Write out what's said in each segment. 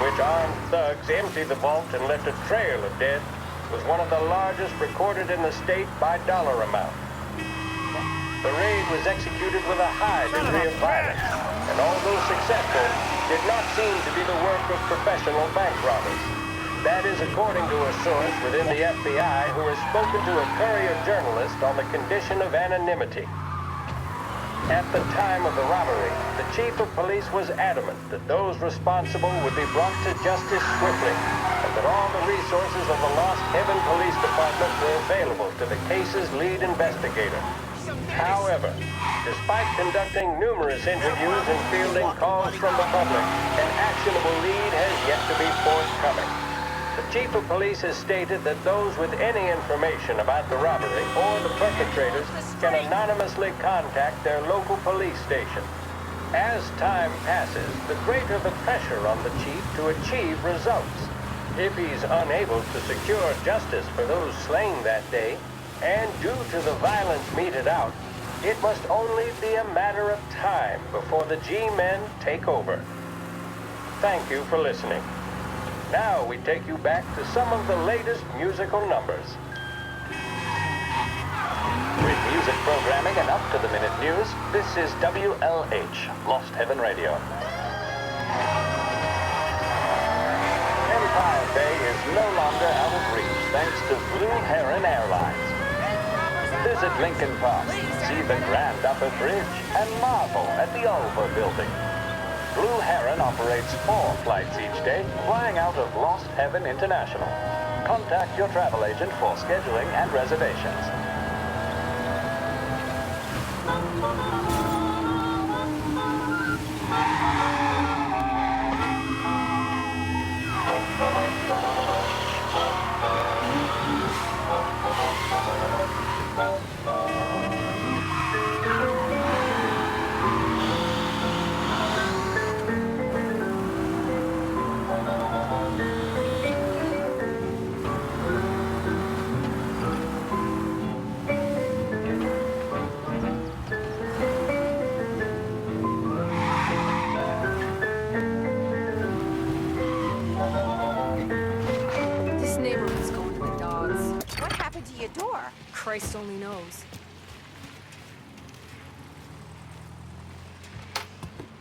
which armed thugs emptied the vault and left a trail of dead, was one of the largest recorded in the state by dollar amount. The raid was executed with a high degree of violence, and although successful, did not seem to be the work of professional bank robbers. That is according to a source within the FBI who has spoken to a Courier journalist on the condition of anonymity. At the time of the robbery, the chief of police was adamant that those responsible would be brought to justice swiftly, and that all the resources of the Lost Heaven Police Department were available to the case's lead investigator. However, despite conducting numerous interviews and fielding calls from the public, an actionable lead has yet to be forthcoming. The chief of police has stated that those with any information about the robbery or the perpetrators can anonymously contact their local police station. As time passes, the greater the pressure on the chief to achieve results. If he's unable to secure justice for those slain that day, and due to the violence meted out, it must only be a matter of time before the G-men take over. Thank you for listening. Now we take you back to some of the latest musical numbers. With music programming and up-to-the-minute news, this is WLH, Lost Heaven Radio. Empire Bay is no longer out of reach thanks to Blue Heron Airlines. Visit Lincoln Park, see the Grand Upper Bridge, and marvel at the Ulva Building. Blue Heron operates 4 flights each day, flying out of Lost Heaven International. Contact your travel agent for scheduling and reservations. Christ only knows.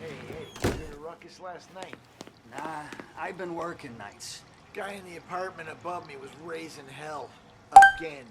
Hey, you heard a ruckus last night? Nah, I've been working nights. Guy in the apartment above me was raising hell. Again.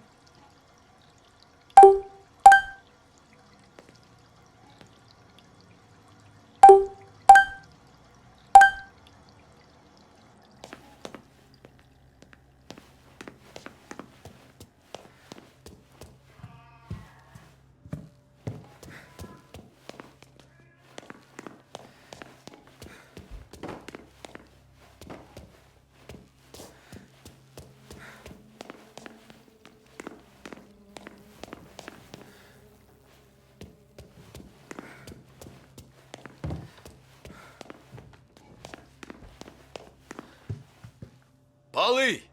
Polly!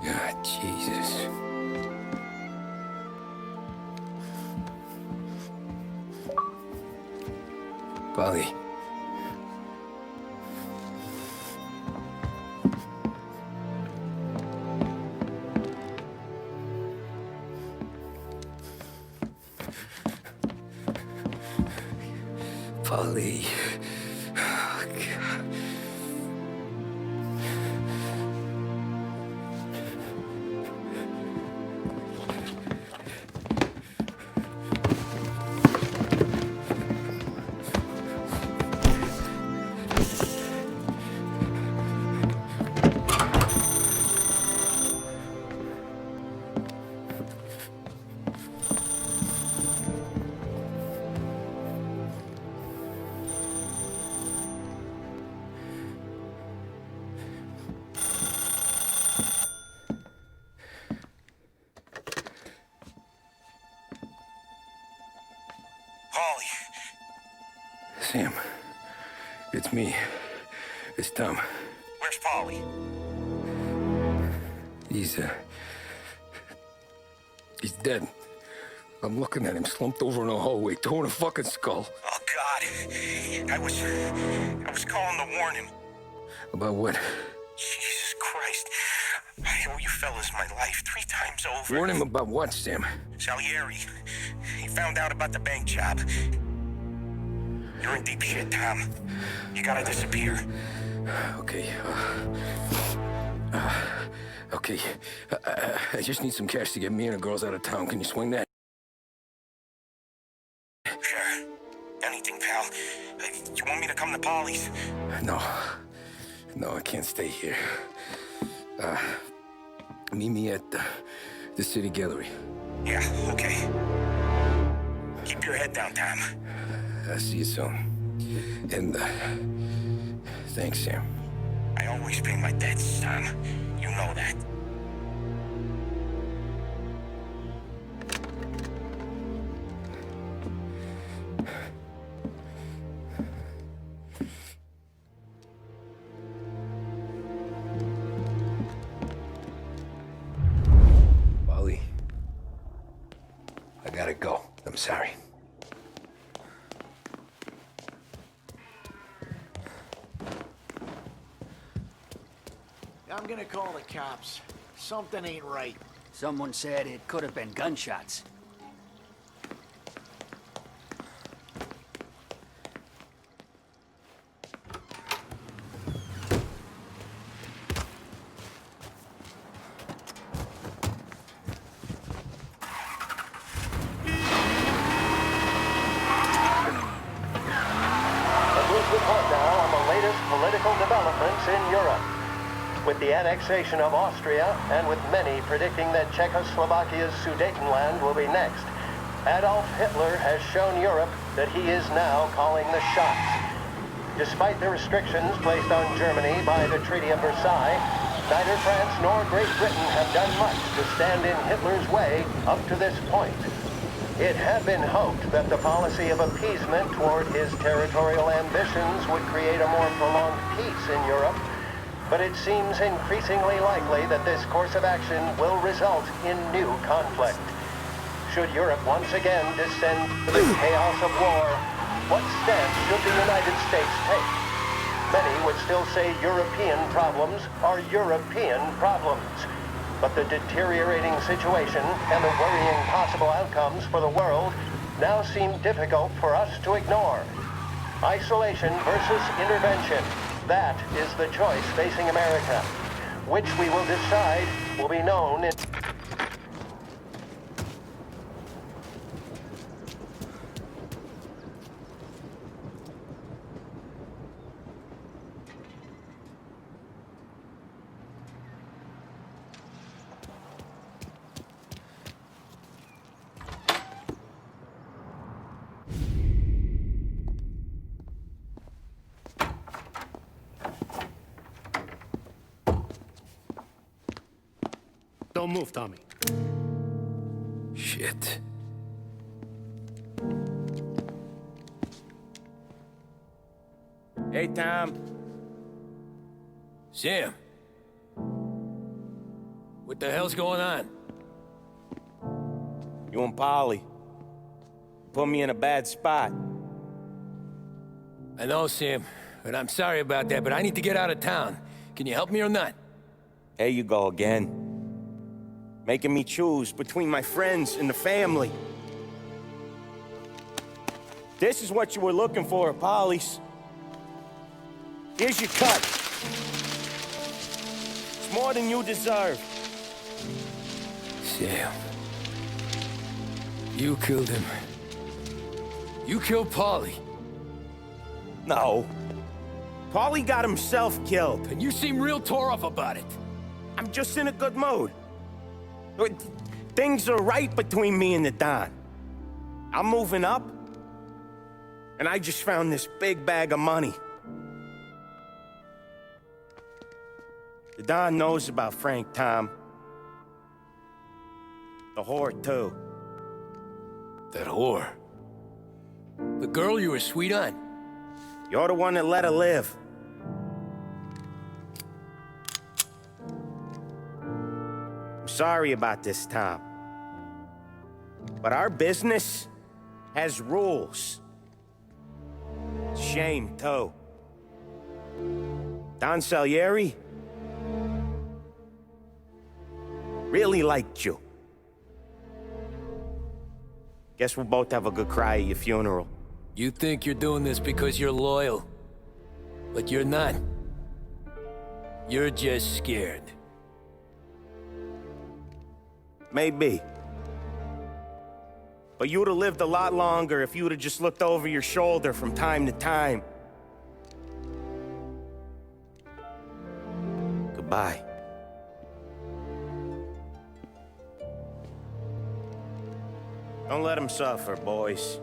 God, Jesus. Polly. Polly. Oh, God. Polly! Sam, it's me. It's Tom. Where's Polly? He's dead. I'm looking at him slumped over in a hallway, torn a fucking skull. Oh, God. I was calling to warn him. About what? Jesus Christ. I owe you fellas my life 3 times over. Warn him about what, Sam? Salieri. He found out about the bank job. You're in deep shit, Tom. You gotta disappear. Okay. Okay. I just need some cash to get me and the girls out of town. Can you swing that? Sure. Anything, pal. You want me to come to Polly's? No. No, I can't stay here. Meet me at the city gallery. Yeah, okay. Keep your head down, Tom. I'll see you soon. And, thanks, Sam. I always pay my debts, Tom. You know that. Wally, I gotta go. I'm sorry. I'm gonna call the cops. Something ain't right. Someone said it could have been gunshots. Report now on the latest political developments in Europe. With the annexation of Austria, and with many predicting that Czechoslovakia's Sudetenland will be next, Adolf Hitler has shown Europe that he is now calling the shots. Despite the restrictions placed on Germany by the Treaty of Versailles, neither France nor Great Britain have done much to stand in Hitler's way up to this point. It had been hoped that the policy of appeasement toward his territorial ambitions would create a more prolonged peace in Europe, but it seems increasingly likely that this course of action will result in new conflict. Should Europe once again descend to the chaos of war, what stance should the United States take? Many would still say European problems are European problems. But the deteriorating situation and the worrying possible outcomes for the world now seem difficult for us to ignore. Isolation versus intervention. That is the choice facing America. Which we will decide will be known in... Don't move, Tommy. Shit. Hey, Tom. Sam. What the hell's going on? You and Polly put me in a bad spot. I know, Sam, but I'm sorry about that, but I need to get out of town. Can you help me or not? There you go again. Making me choose between my friends and the family. This is what you were looking for at Polly's. Here's your cut. It's more than you deserve. Sam. You killed him. You killed Polly. No. Polly got himself killed. And you seem real tore up about it. I'm just in a good mood. Things are right between me and the Don. I'm moving up, and I just found this big bag of money. The Don knows about Frank, Tom. The whore, too. That whore. The girl you were sweet on. You're the one that let her live. I'm sorry about this, Tom. But our business has rules. Shame, too. Don Salieri really liked you. Guess we'll both have a good cry at your funeral. You think you're doing this because you're loyal, but you're not. You're just scared. Maybe. But you would have lived a lot longer if you would have just looked over your shoulder from time to time. Goodbye. Don't let him suffer, boys.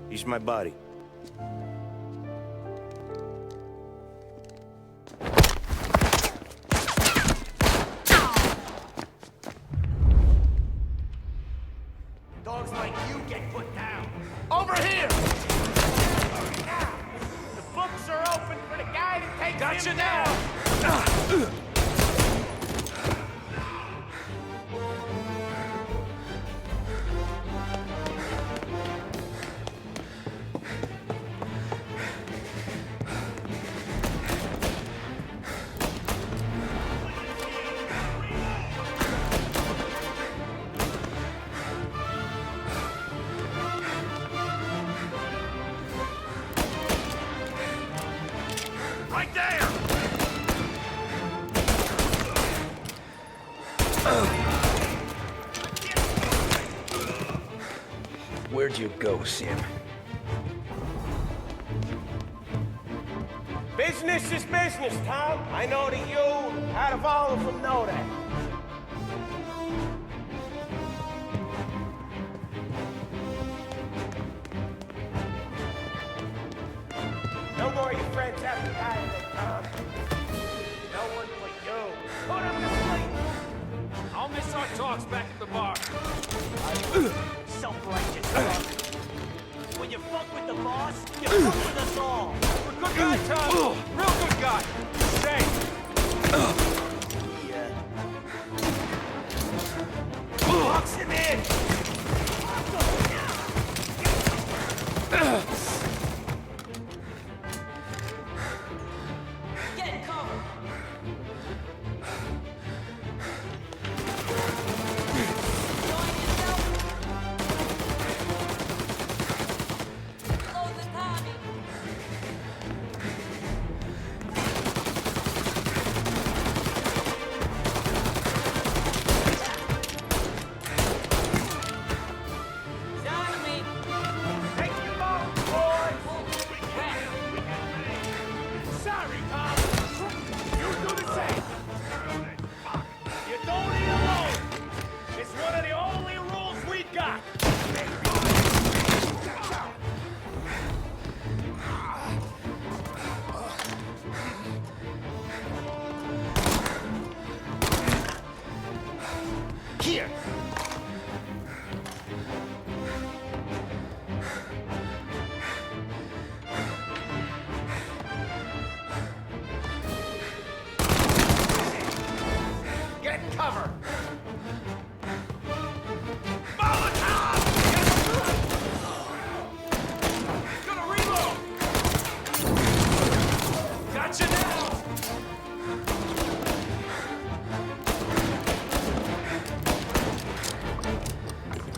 He's my buddy. Dogs like you get put down. Over here! The books are open for the guy that takes him down! Right there! Where'd you go, Sim? Business is business, Tom. I know that you, out of all of them, know that. No more of your friends have to die today, Tom. No one but you. Put him to sleep. I'll miss our talks back at the bar. Self-righteous fuck. When you fuck with the boss, you fuck with us all. Good guy, Tom. Real good guy. Say. Box him in! Get cover. Close the Tommy. Down to me. Take your boat, boys! Sorry, Tom. You do the same. You don't eat alone. It's one of the only rules we got. Here. Get cover! Molotov! Gonna reload! Gotcha now!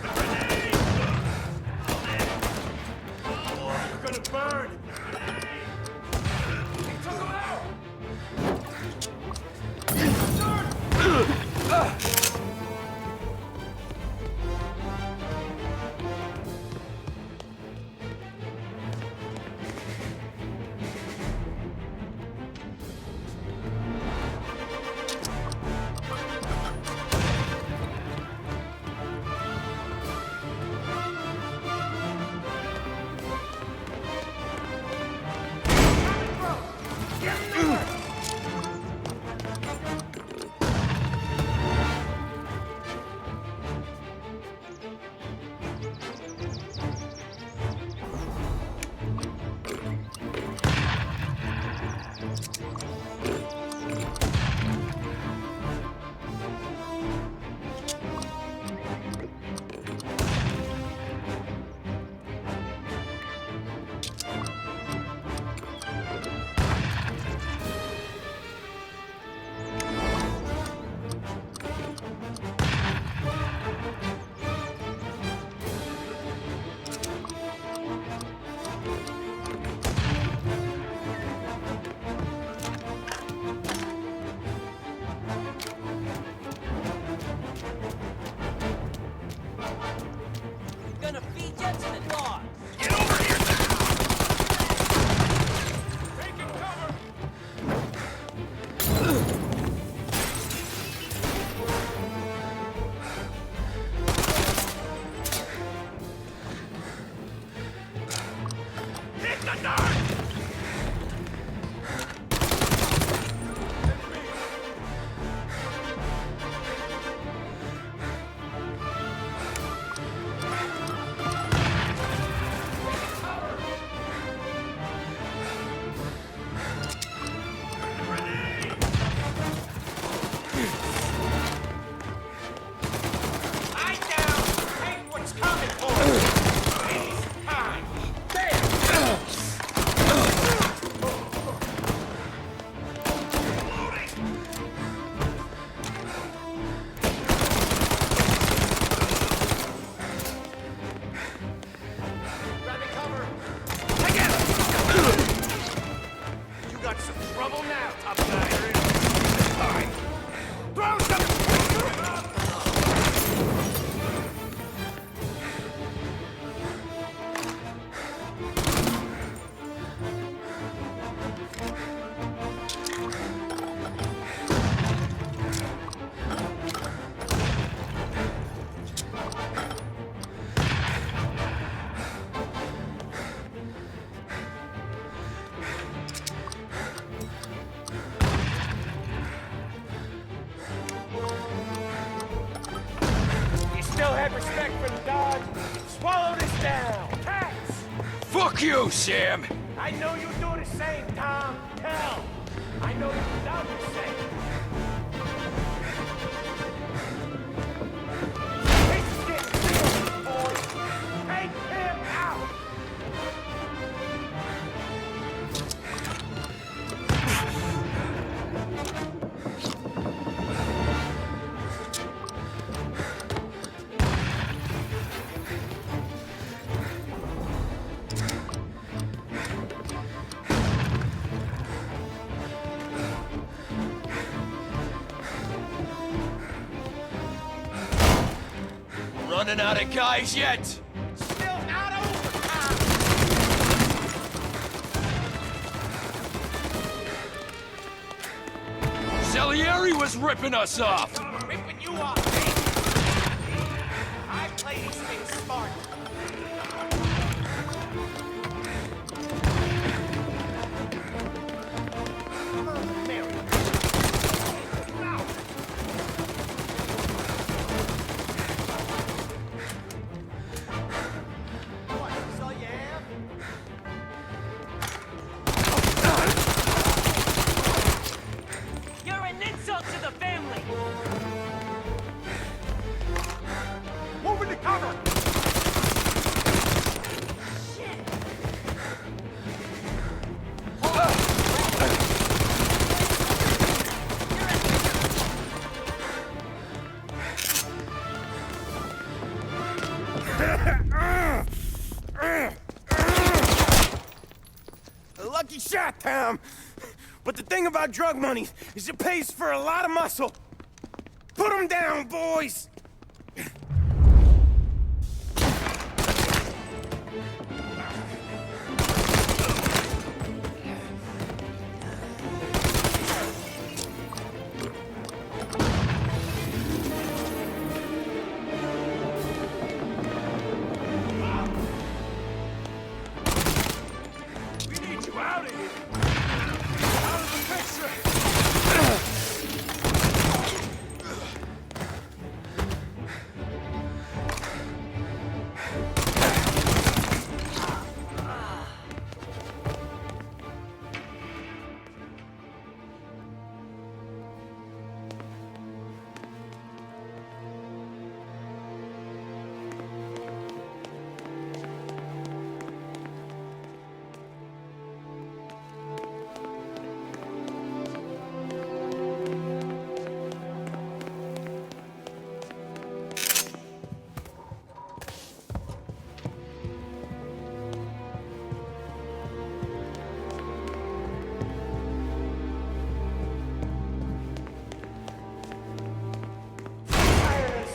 Grenade! Oh, you're gonna burn! He took him out! cats and the dogs. Get over here now! Taking cover! Hit the dark! Lie down! Take what's coming for you! It's time! There! Grab the cover! Together! You got some trouble now, tough guy. Fine. Throw some... You still have respect for the dog? Swallow this down! Cats! Fuck you, Sam! I know you do the same, Tom. Hell, I know you've done the same. He's getting serious, boys. Take him out! Running out of guys yet? Still not over, Tom. Salieri was ripping us off! Ripping you off, baby. I play these things smart. Come on, Mary. Now. What, is all you have? You're an insult to the family. Move into cover! A lucky shot, Tom. But the thing about drug money is it pays for a lot of muscle. Put 'em down, boys! We need you out of here! Out of the picture!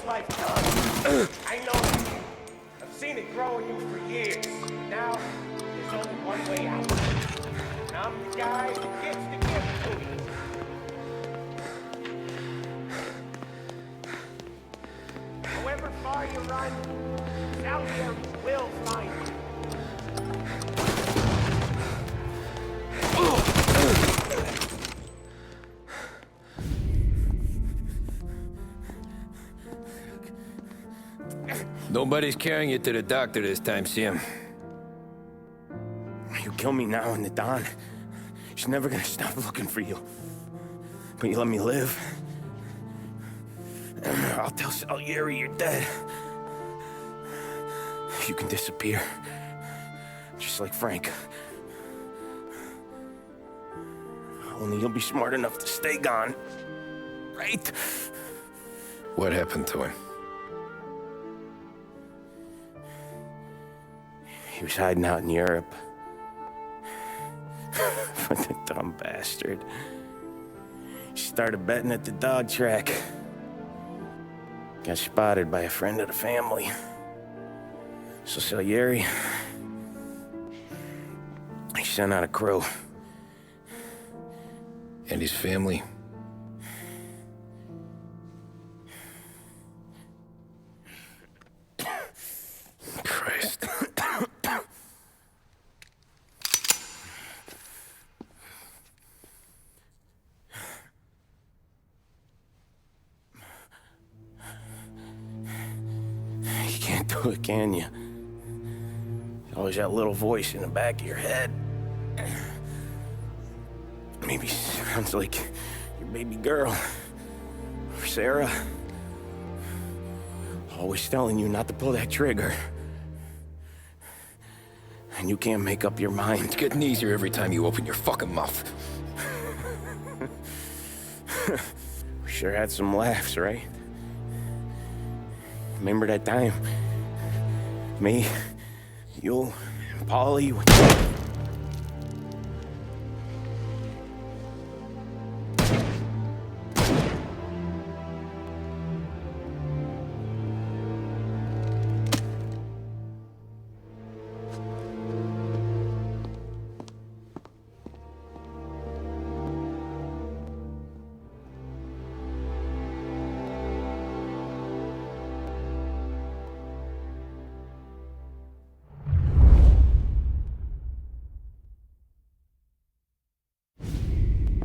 life, John. I know it. I've seen it throwing you for years. Now, there's only one way out. And I'm the guy who gets to give it to you. However far you run, out there will find you. Nobody's carrying you to the doctor this time, Sam. You kill me now in the dawn. She's never gonna stop looking for you. But you let me live. I'll tell Salieri you're dead. You can disappear. Just like Frank. Only you'll be smart enough to stay gone. Right? What happened to him? He was hiding out in Europe. But the dumb bastard. He started betting at the dog track. Got spotted by a friend of the family. So Salieri, he sent out a crew. And his family? Christ. You can't do it, can you? There's always that little voice in the back of your head. Maybe sounds like your baby girl. Or Sarah. Always telling you not to pull that trigger. And you can't make up your mind. It's getting easier every time you open your fucking mouth. We sure had some laughs, right? Remember that time? Me, you, and Polly.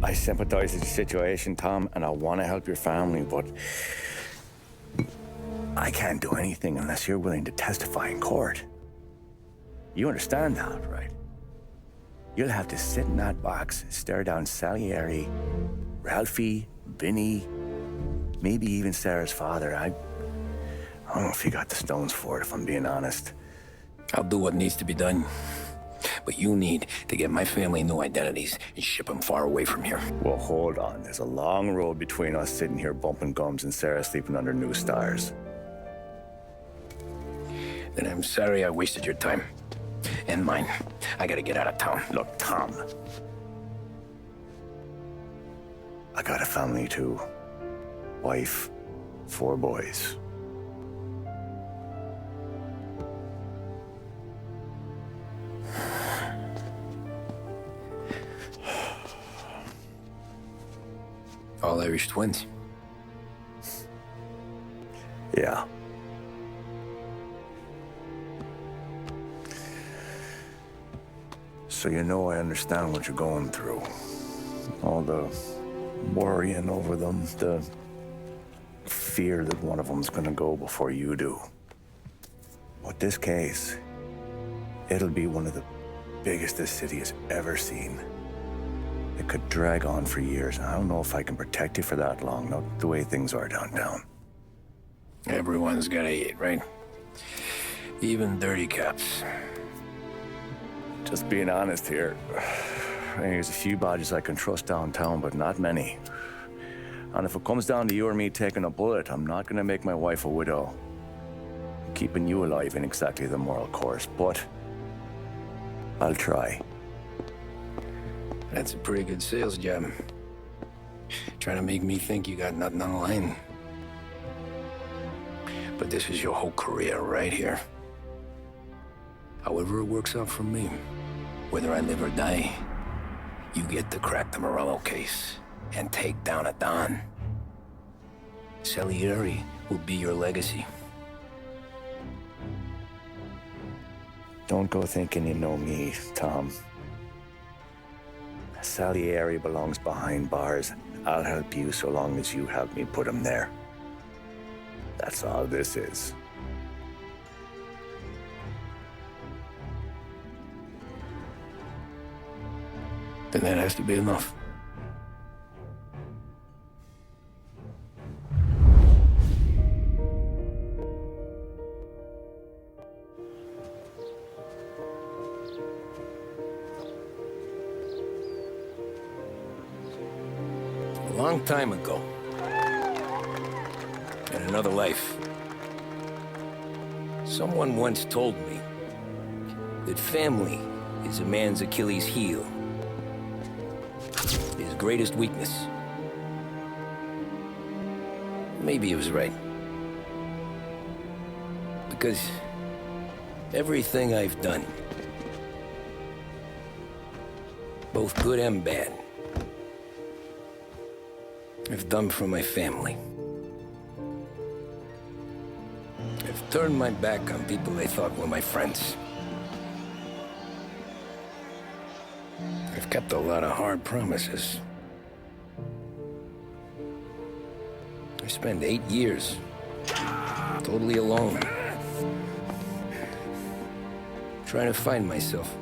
I sympathize with the situation, Tom, and I want to help your family, but I can't do anything unless you're willing to testify in court. You understand that, right? You'll have to sit in that box, stare down Salieri, Ralphie, Vinny, maybe even Sarah's father. I don't know if you got the stones for it, if I'm being honest. I'll do what needs to be done. But you need to get my family new identities and ship them far away from here. Well, hold on. There's a long road between us sitting here bumping gums and Sarah sleeping under new stars. Then I'm sorry I wasted your time. And mine. I gotta get out of town. Look, Tom. I got a family too. Wife, 4 boys. All Irish twins. Yeah. So you know I understand what you're going through. All the worrying over them, the fear that one of them's gonna go before you do. With this case, it'll be one of the biggest this city has ever seen. It could drag on for years, and I don't know if I can protect you for that long, not the way things are downtown. Everyone's gotta eat, right? Even dirty cops. Just being honest here, there's a few badges I can trust downtown, but not many. And if it comes down to you or me taking a bullet, I'm not gonna make my wife a widow. Keeping you alive ain't exactly the moral course, but I'll try. That's a pretty good sales job. Trying to make me think you got nothing on the line. But this is your whole career right here. However it works out for me. Whether I live or die, you get to crack the Morello case and take down a Don. Salieri will be your legacy. Don't go thinking you know me, Tom. Salieri belongs behind bars. I'll help you so long as you help me put him there. That's all this is. Then that has to be enough. A long time ago, in another life, someone once told me that family is a man's Achilles heel, his greatest weakness. Maybe he was right. Because everything I've done, both good and bad, I've done for my family. I've turned my back on people they thought were my friends. I've kept a lot of hard promises. I spent 8 years totally alone, trying to find myself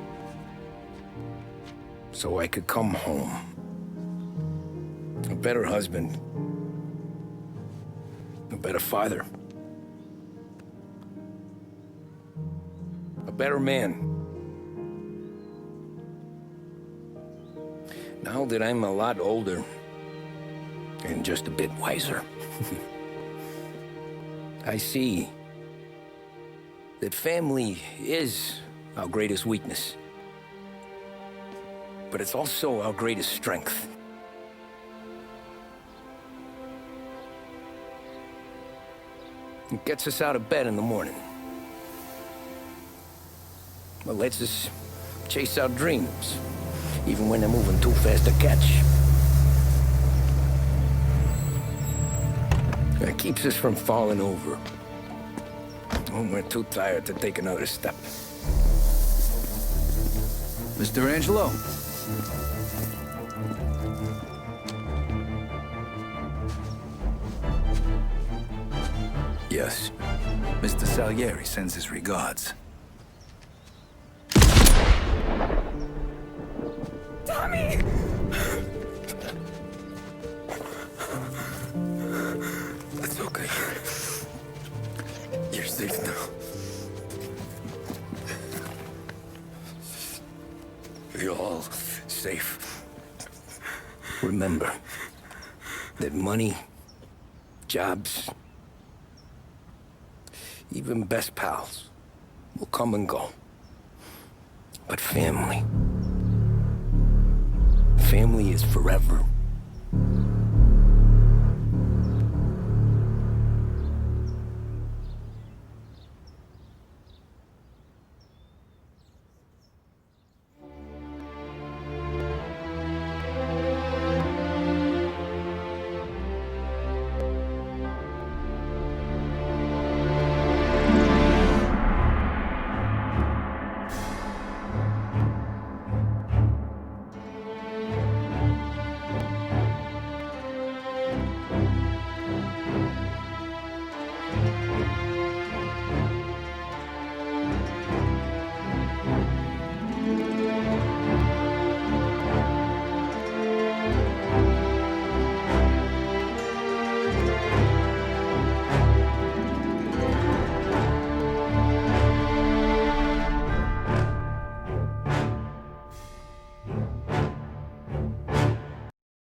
so I could come home. A better husband, a better father, a better man. Now that I'm a lot older and just a bit wiser, I see that family is our greatest weakness, but it's also our greatest strength. It gets us out of bed in the morning. It lets us chase our dreams, even when they're moving too fast to catch. It keeps us from falling over when we're too tired to take another step. Mr. Angelo. Yes. Mr. Salieri sends his regards. Tommy! That's okay. You're safe now. You're all safe. Remember that money, jobs, even best pals will come and go. But family is forever.